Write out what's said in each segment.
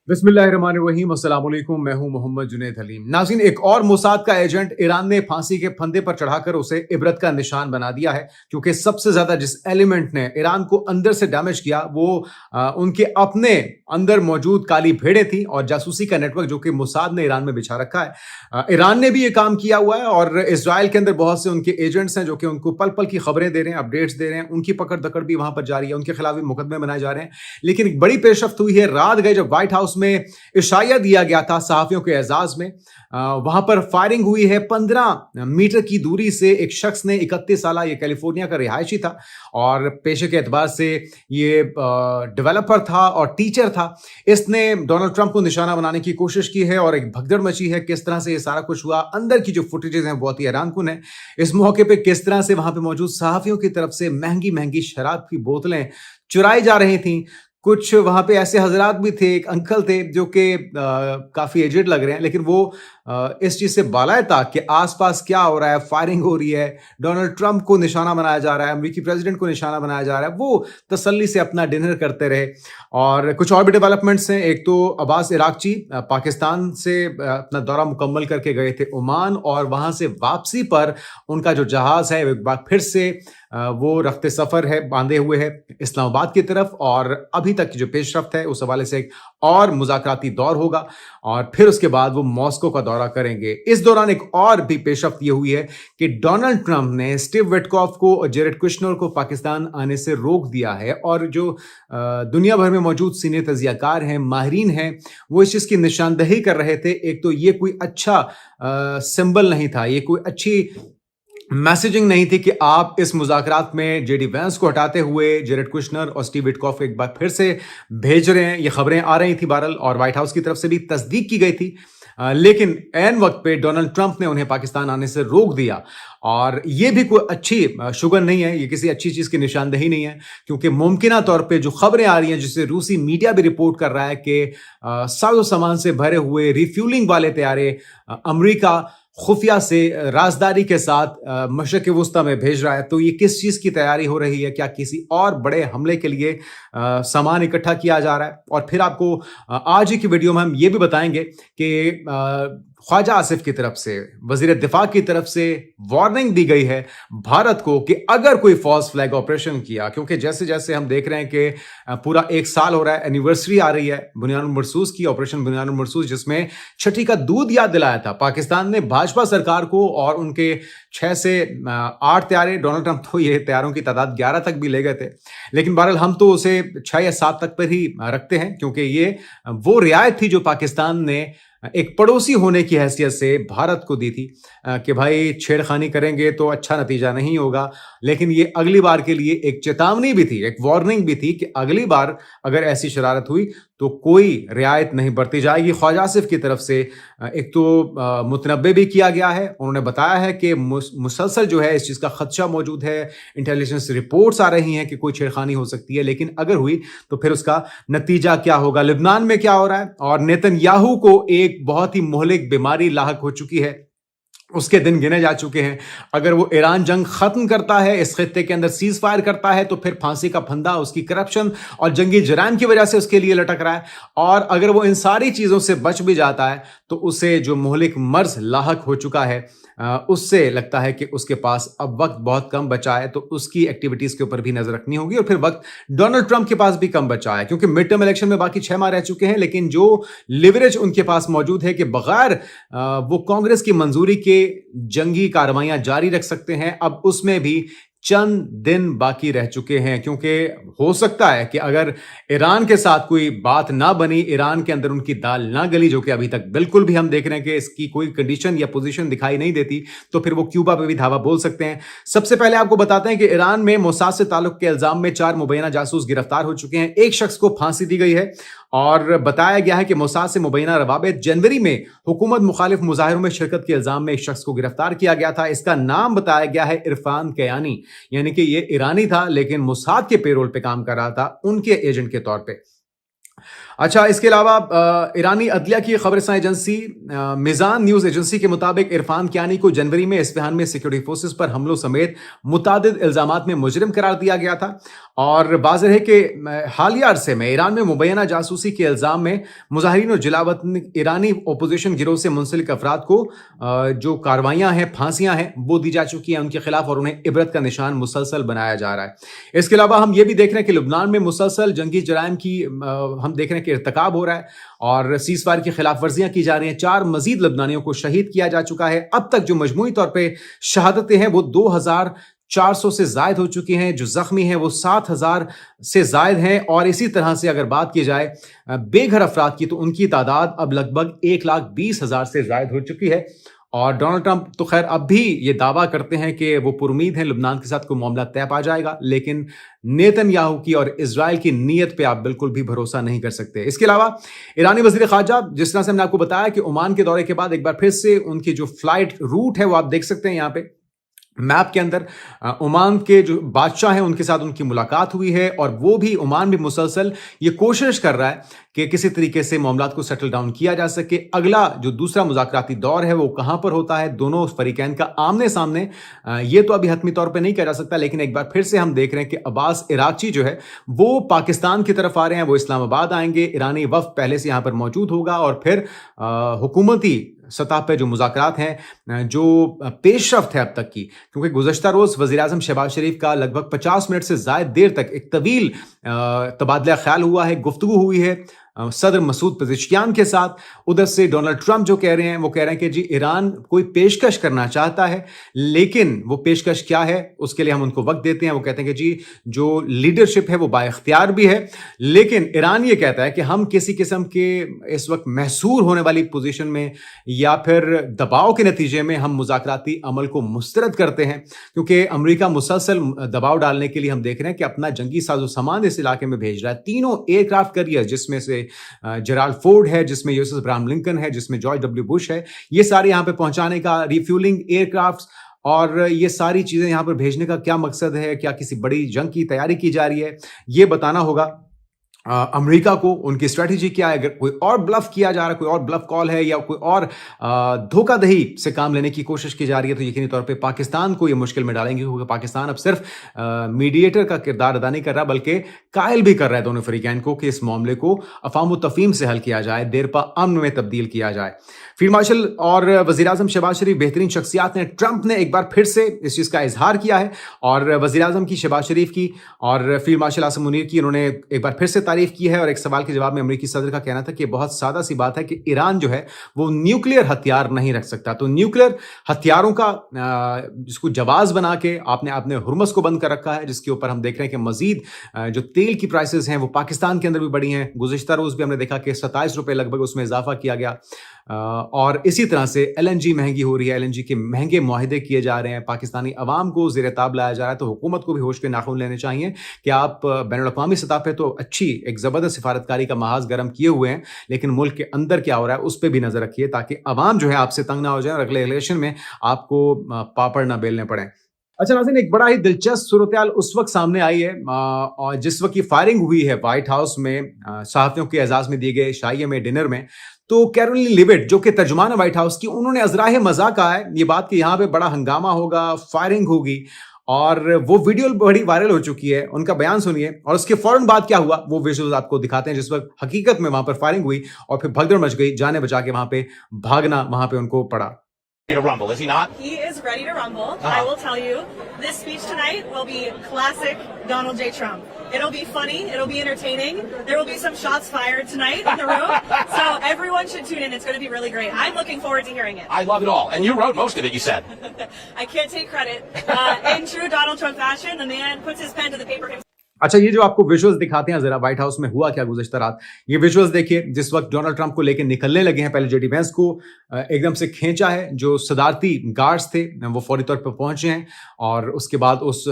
बिस्मिल्लाहिर्रहमानिर्रहीम, अस्सलाम वालेकुम। मैं हूं मोहम्मद जुनैद हलीम। नाज़रीन, एक और मोसाद का एजेंट ईरान ने फांसी के फंदे पर चढ़ाकर उसे इबरत का निशान बना दिया है, क्योंकि सबसे ज्यादा जिस एलिमेंट ने ईरान को अंदर से डैमेज किया वो उनके अपने अंदर मौजूद काली भेड़ें थी और जासूसी का नेटवर्क जो कि मोसाद ने ईरान में बिछा रखा है। ईरान ने भी ये काम किया हुआ है और इसराइल के अंदर बहुत से उनके एजेंट्स हैं जो कि उनको पल पल की खबरें दे रहे हैं, अपडेट्स दे रहे हैं। उनकी पकड़ दकड़ भी वहां पर जारी है, उनके खिलाफ भी मुकदमे बनाए जा रहे हैं। लेकिन एक बड़ी पेशरफ्त हुई है। रात गए जब व्हाइट हाउस में इशाया दिया गया था सहाफियों के एजाज में, वहां पर फायरिंग हुई है। 15 मीटर की दूरी से एक शख्स ने, 31 साल, ये कैलिफोर्निया का रिहायशी था और पेशे के एतबार से ये डेवलपर था और टीचर था। इसने डोनाल्ड ट्रंप को निशाना बनाने की कोशिश की है और एक भगदड़ मची है। किस तरह से ये सारा कुछ हुआ, अंदर की जो फुटेजेस हैं बहुत ही हैरानकुन है। इस मौके पे किस तरह से वहां पे मौजूद सहाफियों की तरफ से महंगी महंगी शराब की बोतलें चुराई जा रही थी। कुछ वहां पे ऐसे हजरात भी थे, एक अंकल थे जो कि काफी एजेड लग रहे हैं, लेकिन वो इस चीज से बालाए था कि आसपास क्या हो रहा है, फायरिंग हो रही है, डोनाल्ड ट्रंप को निशाना बनाया जा रहा है, अमेरिकी प्रेसिडेंट को निशाना बनाया जा रहा है। वो तसल्ली से अपना डिनर करते रहे। और कुछ और भी डेवलपमेंट्स हैं। एक तो अब्बास इराकची पाकिस्तान से अपना दौरा मुकम्मल करके गए थे ओमान, और वहां से वापसी पर उनका जो जहाज है एक बार फिर से वो रफ्ते सफर है, बांधे हुए है इस्लामाबाद की तरफ। और अभी तक की जो पेशरफ्त है उस हवाले से एक और मुज़ाकराती दौर होगा और फिर उसके बाद वो मॉस्को का दौरा करेंगे। इस दौरान एक और भी पेशरफ्त ये हुई है कि डोनाल्ड ट्रंप ने स्टीव विटकॉफ को और जेरेड कुश्नर को पाकिस्तान आने से रोक दिया है। और जो दुनिया भर में मौजूद सीनियर तजियाकार हैं, माहिरीन हैं, वो इस चीज की निशानदही कर रहे थे। एक तो ये कोई अच्छा सिंबल नहीं था, ये कोई अच्छी मैसेजिंग नहीं थी कि आप इस मुज़ाकरात में जेडी वैंस को हटाते हुए जेरेड कुश्नर और स्टीव विटकॉफ एक बार फिर से भेज रहे हैं। ये खबरें आ रही थी बहरहाल, और व्हाइट हाउस की तरफ से भी तस्दीक की गई थी। लेकिन ऐन वक्त पे डोनाल्ड ट्रंप ने उन्हें पाकिस्तान आने से रोक दिया। और ये भी कोई अच्छी शुगर नहीं है, ये किसी अच्छी चीज की निशानदही नहीं है, क्योंकि मुमकिना तौर पे जो खबरें आ रही हैं, जिसे रूसी मीडिया भी रिपोर्ट कर रहा है कि साजो सामान से भरे हुए रिफ्यूलिंग वाले तैयारे अमेरिका खुफिया से राजदारी के साथ मशरक़ वुस्ता में भेज रहा है। तो ये किस चीज़ की तैयारी हो रही है? क्या किसी और बड़े हमले के लिए सामान इकट्ठा किया जा रहा है? और फिर आपको आज ही की वीडियो में हम ये भी बताएंगे कि ख्वाजा आसिफ की तरफ से, वजीर दिफा की तरफ से वार्निंग दी गई है भारत को कि अगर कोई फॉल्स फ्लैग ऑपरेशन किया, क्योंकि जैसे जैसे हम देख रहे हैं कि पूरा 1 साल हो रहा है, एनिवर्सरी आ रही है बुनियानुल मरसूस की, ऑपरेशन बुनियानुल मरसूस, जिसमें छठी का दूध याद दिलाया था पाकिस्तान ने भाजपा सरकार को। और उनके 6 से 8 तैयारे, डोनाल्ड ट्रंप तो ये तैयारों की तादाद 11 तक भी ले गए थे, लेकिन बहरहाल हम तो उसे 6 या 7 तक पर ही रखते हैं, क्योंकि ये वो रियायत थी जो पाकिस्तान ने एक पड़ोसी होने की हैसियत से भारत को दी थी कि भाई छेड़खानी करेंगे तो अच्छा नतीजा नहीं होगा। लेकिन ये अगली बार के लिए एक चेतावनी भी थी, एक वार्निंग भी थी कि अगली बार अगर ऐसी शरारत हुई तो कोई रियायत नहीं बरती जाएगी। ख्वाजा आसिफ की तरफ से एक तो मुतनब्बे भी किया गया है, उन्होंने बताया है कि मुसलसल जो है इस चीज़ का खदशा मौजूद है, इंटेलिजेंस रिपोर्ट्स आ रही हैं कि कोई छेड़खानी हो सकती है, लेकिन अगर हुई तो फिर उसका नतीजा क्या होगा। लिबनान में क्या हो रहा है, और नेतन्याहू को एक बहुत ही मोहलिक बीमारी लाहक हो चुकी है, उसके दिन गिने जा चुके हैं। अगर वो ईरान जंग खत्म करता है, इस खित्ते के अंदर सीज फायर करता है, तो फिर फांसी का फंदा उसकी करप्शन और जंगी जराइम की वजह से उसके लिए लटक रहा है। और अगर वो इन सारी चीजों से बच भी जाता है तो उसे जो मोहलिक मर्ज लाहक हो चुका है, उससे लगता है कि उसके पास अब वक्त बहुत कम बचा है, तो उसकी एक्टिविटीज के ऊपर भी नजर रखनी होगी। और फिर वक्त डोनाल्ड ट्रंप के पास भी कम बचा है, क्योंकि मिड टर्म इलेक्शन में बाकी 6 माह रह चुके हैं, लेकिन जो लिवरेज उनके पास मौजूद है कि बगैर वो कांग्रेस की मंजूरी के जंगी कार्रवाइयां जारी रख सकते हैं, अब उसमें भी चंद दिन बाकी रह चुके हैं। क्योंकि हो सकता है कि अगर ईरान के साथ कोई बात ना बनी, ईरान के अंदर उनकी दाल ना गली, जो कि अभी तक बिल्कुल भी हम देख रहे हैं कि इसकी कोई कंडीशन या पोजीशन दिखाई नहीं देती, तो फिर वो क्यूबा पे भी धावा बोल सकते हैं। सबसे पहले आपको बताते हैं कि ईरान में मोसाद से ताल्लुक के इल्जाम में 4 मुबैना जासूस गिरफ्तार हो चुके हैं। एक शख्स को फांसी दी गई है और बताया गया है कि मोसाद से मुबैना रवाबित, जनवरी में हुकूमत मुखालिफ मुजाहिरों में शिरकत के इल्जाम में एक शख्स को गिरफ्तार किया गया था। इसका नाम बताया गया है इरफान कयानी, यानी कि ये ईरानी था लेकिन मोसाद के पेरोल पे काम कर रहा था, उनके एजेंट के तौर पे। अच्छा, इसके अलावा ईरानी अदलिया की खबरसां एजेंसी मिजान न्यूज एजेंसी के मुताबिक इरफान कियानी को जनवरी में इस्फहान में सिक्योरिटी फोर्सेस पर हमलों समेत मुतादिद इल्जामात में मुजरिम करार दिया गया था। और बाज़ है कि हालिया अरसे में ईरान में मुबैना जासूसी के इल्ज़ाम में मुजाहिरीन और जलावतन ईरानी अपोजिशन गिरोह से मुंसलिक अफराद को जो कार्रवाइयाँ हैं, फांसियाँ हैं, वो दी जा चुकी हैं उनके खिलाफ और उन्हें इबरत का निशान मुसलसल बनाया जा रहा है। इसके अलावा हम ये भी देख रहे हैं कि लुबनान में मुसलसल जंगी जराइम की हम देख रहे हैं कि इर्तिकाब हो रहा है और सीज़फायर की खिलाफ वर्जियाँ की जा रही हैं। 4 मजीद लबनानियों को शहीद किया जा चुका है। अब तक जो मजमूई तौर पर शहादतें हैं वो 2400 से जायद हो चुकी हैं। जो जख्मी हैं वो 7000 से जायद हैं और इसी तरह से अगर बात की जाए बेघर अफराद की तो उनकी तादाद अब लगभग 1,20,000 से जायद हो चुकी है। और डोनाल्ड ट्रंप तो खैर अब भी ये दावा करते हैं कि वो पुरुमीद हैं लुबनान के साथ कोई मामला तय पा जाएगा, लेकिन नेतन्याहू की और इजराइल की नीयत पे आप बिल्कुल भी भरोसा नहीं कर सकते। इसके अलावा ईरानी वजीर खारजा, जिस तरह से हमने आपको बताया कि ओमान के दौरे के बाद एक बार फिर से उनकी जो फ्लाइट रूट है वो आप देख सकते हैं यहाँ पे मैप के अंदर। ओमान के जो बादशाह हैं उनके साथ उनकी मुलाकात हुई है और वो भी ओमान भी मुसलसल ये कोशिश कर रहा है कि किसी तरीके से मामलात को सेटल डाउन किया जा सके। अगला जो दूसरा मुज़ाकराती दौर है वो कहां पर होता है, दोनों फरीकैन का आमने सामने, ये तो अभी हतमी तौर पे नहीं कहा जा सकता, लेकिन एक बार फिर से हम देख रहे हैं कि अब्बास इराक़ची जो है वो पाकिस्तान की तरफ आ रहे हैं, वो इस्लामाबाद आएंगे। ईरानी वफ़द पहले से यहां पर मौजूद होगा और फिर हुकूमती सतह पे जो मुज़ाकरात हैं, जो पेशरफ्त है अब तक की, क्योंकि गुज़श्ता रोज़ वज़ीर-ए-आज़म शहबाज शरीफ का लगभग 50 मिनट से ज़ायद देर तक एक तवील तबादला ख्याल हुआ है, गुफ्तगू हुई है सदर मसूद पेज़ेश्कियान के साथ। उधर से डोनाल्ड ट्रंप जो कह रहे हैं वो कह रहे हैं कि जी ईरान कोई पेशकश करना चाहता है, लेकिन वो पेशकश क्या है उसके लिए हम उनको वक्त देते हैं। वो कहते हैं कि जी जो लीडरशिप है वो बाइख्तियार भी है, लेकिन ईरान ये कहता है कि हम किसी किस्म के इस वक्त महसूर होने वाली पोजीशन में या फिर दबाव के नतीजे में हम मुज़ाकराती अमल को मुस्तरद करते हैं, क्योंकि अमेरिका मुसलसल दबाव डालने के लिए हम देख रहे हैं कि अपना जंगी साजो सामान इस इलाके में भेज रहा है। तीनों एयरक्राफ्ट कैरियर, जिसमें से जेराल्ड फोर्ड है, जिसमें यूएसएस अब्राहम लिंकन है, जिसमें जॉर्ज डब्ल्यू बुश है, ये सारे यहां पे पहुंचाने का, रिफ्यूलिंग एयरक्राफ्ट्स और ये सारी चीजें यहां पर भेजने का क्या मकसद है, क्या किसी बड़ी जंग की तैयारी की जा रही है, ये बताना होगा अमेरिका को। उनकी स्ट्रेटजी क्या है, अगर कोई और ब्लफ किया जा रहा है, कोई और ब्लफ कॉल है या कोई और धोखाधही से काम लेने की कोशिश की जा रही है, तो यकीनी तौर पे पाकिस्तान को ये मुश्किल में डालेंगे, क्योंकि पाकिस्तान अब सिर्फ मीडिएटर का किरदार अदा नहीं कर रहा बल्कि कायल भी कर रहा है दोनों फरीकैन को कि इस मामले को अफाम व तफहीम से हल किया जाए, देरपा अमन में तब्दील किया जाए। फील्ड मार्शल और वज़ीर-ए-आज़म शहबाज शरीफ बेहतरीन शख्सियात हैं। ट्रंप ने एक बार फिर से इस चीज़ का इजहार किया है और वज़ीर-ए-आज़म की, शहबाज शरीफ की और फील्ड मार्शल आसिम मुनीर की उन्होंने एक बार फिर से तारीफ की है। और एक सवाल के जवाब में अमेरिकी सदर का कहना था कि बहुत सादा सी बात है कि ईरान जो है वो न्यूक्लियर हथियार नहीं रख सकता, तो न्यूक्लियर हथियारों का जिसको जवाज बना के आपने हुर्मस को बंद कर रखा है, जिसके ऊपर हम देख रहे हैं कि मजीद जो तेल की प्राइसेस हैं वो पाकिस्तान के अंदर भी बढ़ी हैं। गुज़िश्ता रोज़ भी हमने देखा कि 27 रुपये लगभग उसमें इजाफा किया गया और इसी तरह से LNG महंगी हो रही है, LNG के महंगे मुआहिदे किए जा रहे हैं, पाकिस्तानी अवाम को ज़ेर-ए-ताब लाया जा रहा है। तो हुकूमत को भी होश के नाखून लेने चाहिए कि आप बैनुल-अक़वामी सतह पे तो अच्छी एक ज़बरदस्त सिफारतकारी का महाज गर्म किए हुए हैं, लेकिन मुल्क के अंदर क्या हो रहा है उस पर भी नज़र रखिए, ताकि अवाम जो है आपसे तंग ना हो जाए और अगले इलेक्शन में आपको पापड़ ना बेलने पड़े। अच्छा नाज़रीन, एक बड़ा ही दिलचस्प सूरत-ए-हाल उस वक्त सामने आई है और जिस वक्त ये फायरिंग हुई है व्हाइट हाउस में सहाफ़ियों के एजाज़ में दिए गए शाही में डिनर में, तो कैरोलिन लिविट जो कि तर्जुमान है व्हाइट हाउस की, उन्होंने अज़राए मज़ाक कहा है ये बात कि यहाँ पे बड़ा हंगामा होगा, फायरिंग होगी, और वो वीडियो बड़ी वायरल हो चुकी है। उनका बयान सुनिए और उसके फौरन बाद क्या हुआ वो विजुअल्स आपको दिखाते हैं, जिस वक्त हकीकत में वहां पर फायरिंग हुई और फिर भगदड़ मच गई, जाने बचा के वहां पे भागना वहां पे उनको पड़ा। To rumble, is he not? He is ready to rumble. I will tell you, this speech tonight will be classic Donald J. Trump. It'll be funny, it'll be entertaining. There will be some shots fired tonight in the room. So everyone should tune in. It's going to be really great. I'm looking forward to hearing it. I love it all. And you wrote most of it, you said. I can't take credit. In true Donald Trump fashion, the man puts his pen to the paper himself. अच्छा, ये जो आपको visuals दिखाते हैं जरा white house में हुआ क्या गुज़श्ता रात, ये विजुअल्स देखिए। जिस वक्त डोनाल्ड ट्रंप को लेकर निकलने लगे हैं, पहले जेडी वेंस को एकदम से खींचा है, जो सदारती गार्ड्स थे वो फौरी तौर पर पहुंचे हैं और उसके बाद उस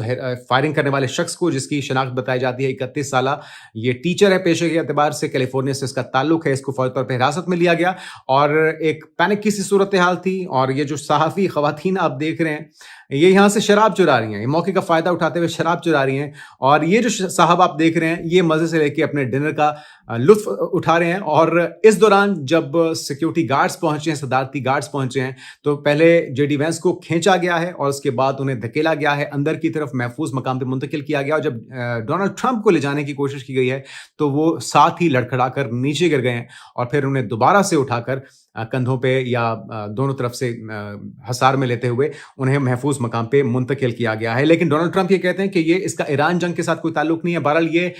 फायरिंग करने वाले शख्स को, जिसकी शनाख्त बताई जाती है 31 साला, ये टीचर है पेशे के एतबार से, कैलिफोर्निया से इसका ताल्लुक है, इसको फौरी तौर पर हिरासत में लिया गया और एक पैनिक की सी सूरत हाल थी। और ये जो सहाफ़ी ख़वातीन आप देख रहे हैं, ये यहाँ से शराब चुरा रही हैं, ये मौके का फ़ायदा उठाते हुए शराब चुरा रही हैं और ये जो साहब आप देख रहे हैं ये मजे से लेके अपने डिनर का लुत्फ उठा रहे हैं। और इस दौरान जब सिक्योरिटी गार्ड्स पहुंचे हैं, सदारती गार्ड्स पहुंचे हैं, तो पहले जेडी वैंस को खींचा गया है और उसके बाद उन्हें धकेला गया है, अंदर की तरफ महफूज मकाम पे मुंतकिल किया गया। और जब डोनाल्ड ट्रंप को ले जाने की कोशिश की गई है तो वो साथ ही लड़खड़ाकर नीचे गिर गए हैं और फिर उन्हें दोबारा से उठाकर कंधों पे या दोनों तरफ से हसार में लेते हुए उन्हें महफूज मकाम पे मुंतकिल किया गया है। लेकिन डोनाल्ड ट्रंप ये कहते हैं कि ये इसका ईरान जंग के साथ कोई ताल्लुक नहीं है। बहरहाल ये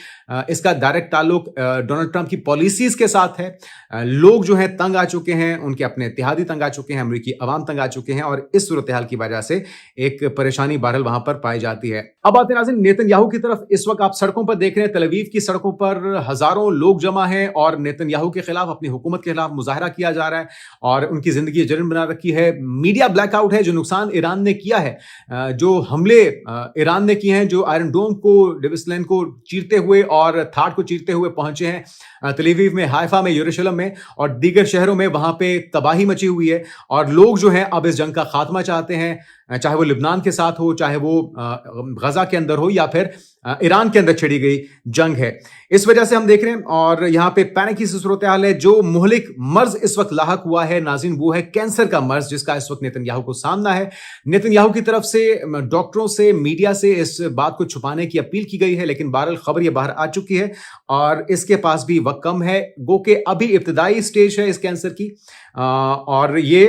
इसका डायरेक्ट ताल्लुक डोनाल्ड ट्रंप की पॉलिसीज के साथ है। लोग जो हैं तंग आ चुके हैं, उनके अपने इत्तेहादी तंग आ चुके हैं, अमेरिकी अवाम तंग आ चुके हैं और इस सूरत हाल की वजह से एक परेशानी बहरहाल वहां पर पाई जाती है। अब आते हैं नाज़रीन नेतन्याहू की तरफ। इस वक्त आप सड़कों पर देख रहे हैं, तल अवीव की सड़कों पर हजारों लोग जमा हैं और नेतन्याहू के खिलाफ, अपनी हुकूमत के खिलाफ मुजाहरा किया जा रहा है और उनकी जिंदगी जलन बना रखी है। मीडिया ब्लैकआउट है। जो नुकसान ईरान ने किया है, जो हमले ईरान ने किए हैं, जो आयरन डोम को, डेविस लेन को चीरते हुए और थाट को चीरते हुए पहुंचे हैं तल अवीव में, हाइफा में, यरूशलेम में और दीगर शहरों में, वहां पे तबाही मची हुई है और लोग जो हैं अब इस जंग का खात्मा चाहते हैं, चाहे वो लिबनान के साथ हो, चाहे वो गजा के अंदर हो या फिर ईरान के अंदर छिड़ी गई जंग है। इस वजह से हम देख रहे हैं और यहां पे पैनिक की सूरत हाल है। जो मुहलिक मर्ज इस वक्त लाहक हुआ है नाज़रीन, वो है कैंसर का मर्ज, जिसका इस वक्त नेतन्याहू को सामना है। नेतन्याहू की तरफ से डॉक्टरों से, मीडिया से इस बात को छुपाने की अपील की गई है, लेकिन बहरहाल खबर ये बाहर आ चुकी है और इसके पास भी वक्त कम है। गो के अभी इब्तिदाई स्टेज है इस कैंसर की और ये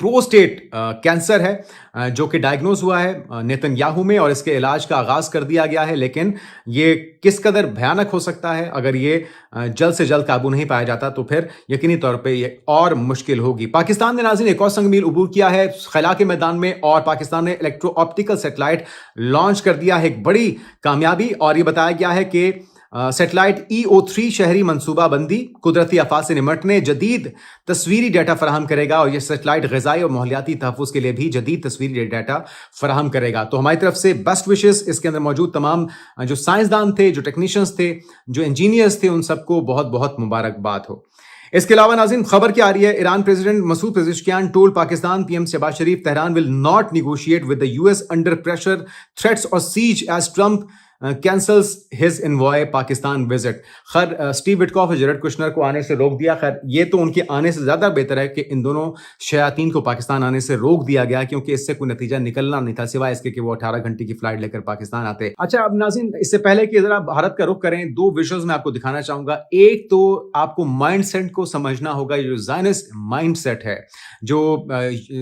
प्रोस्टेट कैंसर है जो कि डायग्नोज हुआ है नेतन्याहू में और इसके इलाज का आगाज कर दिया गया है। लेकिन ये किस कदर भयानक हो सकता है, अगर ये जल्द से जल्द काबू नहीं पाया जाता तो फिर यकीनी तौर पे ये और मुश्किल होगी। पाकिस्तान ने नाज़रीन एक और संगमील उबूर किया है खला के मैदान में और पाकिस्तान ने इलेक्ट्रो ऑप्टिकल सेटेलाइट लॉन्च कर दिया है, एक बड़ी कामयाबी। और ये बताया गया है कि सेटेलाइट EO3 शहरी मनसूबाबंदी, कुदरती आफात से निमटने, जदीद तस्वीरी डाटा फराहम करेगा और यह सेटेलाइट ग़िज़ाई और माहौलियाती तहफ़्फ़ुज़ के लिए भी जदीद तस्वीरी डाटा फराहम करेगा। तो हमारी तरफ से बेस्ट विशेस। इसके अंदर मौजूद तमाम जो साइंसदान थे, जो टेक्नीशियंस थे, जो इंजीनियर्स थे, उन सबको बहुत बहुत मुबारकबाद हो। इसके अलावा नाज़रीन खबर क्या आ रही है, Iran president Masoud Pezeshkian told Pakistan PM Shehbaz Sharif Tehran will not negotiate with the US under pressure, threats और says as Trump cancels his envoy Pakistan visit. खैर स्टीव विटकॉफ और जेरेड कुशनर को आने से रोक दिया। खैर ये तो उनके आने से ज्यादा बेहतर है कि इन दोनों शयातीन को पाकिस्तान आने से रोक दिया गया, क्योंकि इससे कोई नतीजा निकलना नहीं था सिवाय इसके कि वो 18 घंटे की फ्लाइट लेकर पाकिस्तान आते। अच्छा अब नाज़रीन, इससे पहले कि जरा भारत का रुख करें, दो विजुअल्स मैं आपको दिखाना चाहूंगा। एक तो आपको माइंड सेट को समझना होगा, ये जो ज़ायनिस्ट माइंड सेट है, जो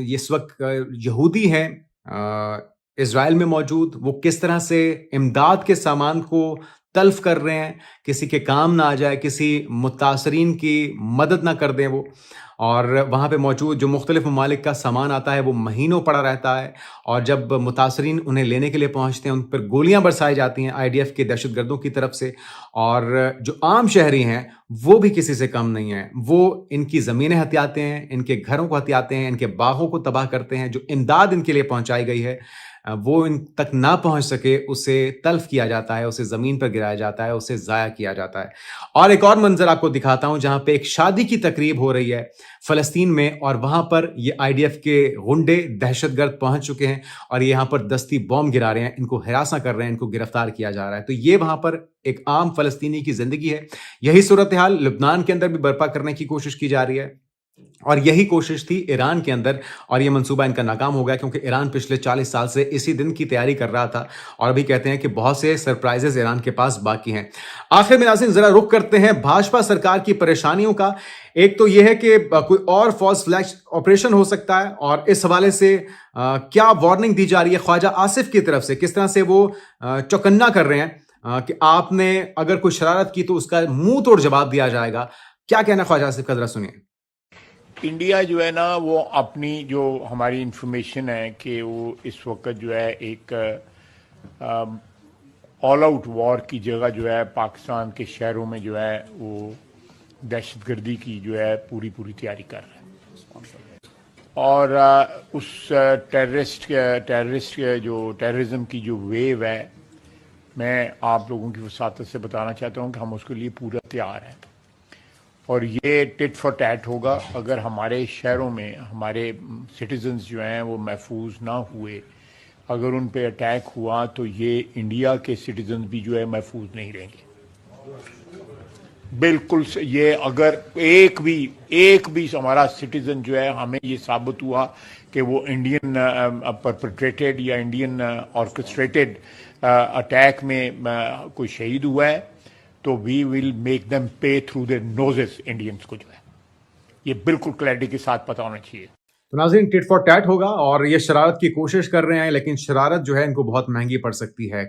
इस वक्त यहूदी है इज़राइल में मौजूद, वो किस तरह से इमदाद के सामान को तल्फ कर रहे हैं, किसी के काम ना आ जाए, किसी मुतासरीन की मदद ना कर दें वो। और वहाँ पे मौजूद जो मुख्तलिफ ममालिक का सामान आता है वो महीनों पड़ा रहता है और जब मुतासरीन उन्हें लेने के लिए पहुँचते हैं उन पर गोलियाँ बरसाई जाती हैं IDF के दहशतगर्दों की तरफ से। और जो आम शहरी हैं वो भी किसी से कम नहीं हैं, वो इनकी ज़मीनें हथियाते हैं, इनके घरों को हथियाते हैं, इनके बागों को तबाह करते हैं। जो इमदाद इनके लिए पहुँचाई गई है वो इन तक ना पहुंच सके, उसे तल्फ किया जाता है, उसे ज़मीन पर गिराया जाता है, उसे ज़ाया किया जाता है। और एक और मंजर आपको दिखाता हूं जहां पे एक शादी की तकरीब हो रही है फ़लस्तीन में और वहां पर ये IDF के गुंडे दहशतगर्द पहुंच चुके हैं और ये यहां पर दस्ती बॉम्ब गिरा रहे हैं, इनको हिरासा कर रहे हैं, इनको गिरफ्तार किया जा रहा है। तो ये वहां पर एक आम फ़लस्तीनी की ज़िंदगी है। यही सूरत हाल लिबनान के अंदर भी बर्पा करने की कोशिश की जा रही है और यही कोशिश थी ईरान के अंदर और ये मंसूबा इनका नाकाम हो गया, क्योंकि ईरान पिछले 40 साल से इसी दिन की तैयारी कर रहा था और अभी कहते हैं कि बहुत से सरप्राइजेस ईरान के पास बाकी हैं। आखिर में नाज़रीन जरा रुख करते हैं भाजपा सरकार की परेशानियों का। एक तो यह है कि कोई और फॉल्स फ्लैग ऑपरेशन हो सकता है और इस हवाले से क्या वार्निंग दी जा रही है ख्वाजा आसिफ की तरफ से, किस तरह से वो चौकन्ना कर रहे हैं कि आपने अगर कोई शरारत की तो उसका मुंह तोड़ जवाब दिया जाएगा। क्या कहना ख्वाजा आसिफ का, जरा सुनिए। इंडिया जो है ना वो अपनी जो हमारी इंफॉर्मेशन है कि वो इस वक्त जो है एक ऑल आउट वॉर की जगह जो है पाकिस्तान के शहरों में जो है वो दहशतगर्दी की जो है पूरी तैयारी कर रहा है और उस टेररिज्म की जो वेव है, मैं आप लोगों की वसातत से बताना चाहता हूँ कि हम उसके लिए पूरा तैयार हैं और ये टिट फॉर टैट होगा। अगर हमारे शहरों में हमारे सिटीजन्स जो हैं वो महफूज ना हुए अगर उन पे अटैक हुआ तो ये इंडिया के सिटीजन भी जो है महफूज नहीं रहेंगे। बिल्कुल ये अगर एक भी हमारा सिटीजन जो है हमें ये साबित हुआ कि वो इंडियन परपेट्रेटेड या इंडियन ऑर्केस्ट्रेटेड अटैक में कोई शहीद हुआ है तो वी विल मेक देम पे थ्रू देयर नोजेस। इंडियंस को जो है ये बिल्कुल क्लैरिटी के साथ पता होना चाहिए। तो नाज़रीन, टिट फॉर टैट होगा और ये शरारत की कोशिश कर रहे हैं, लेकिन शरारत जो है इनको बहुत महंगी पड़ सकती है।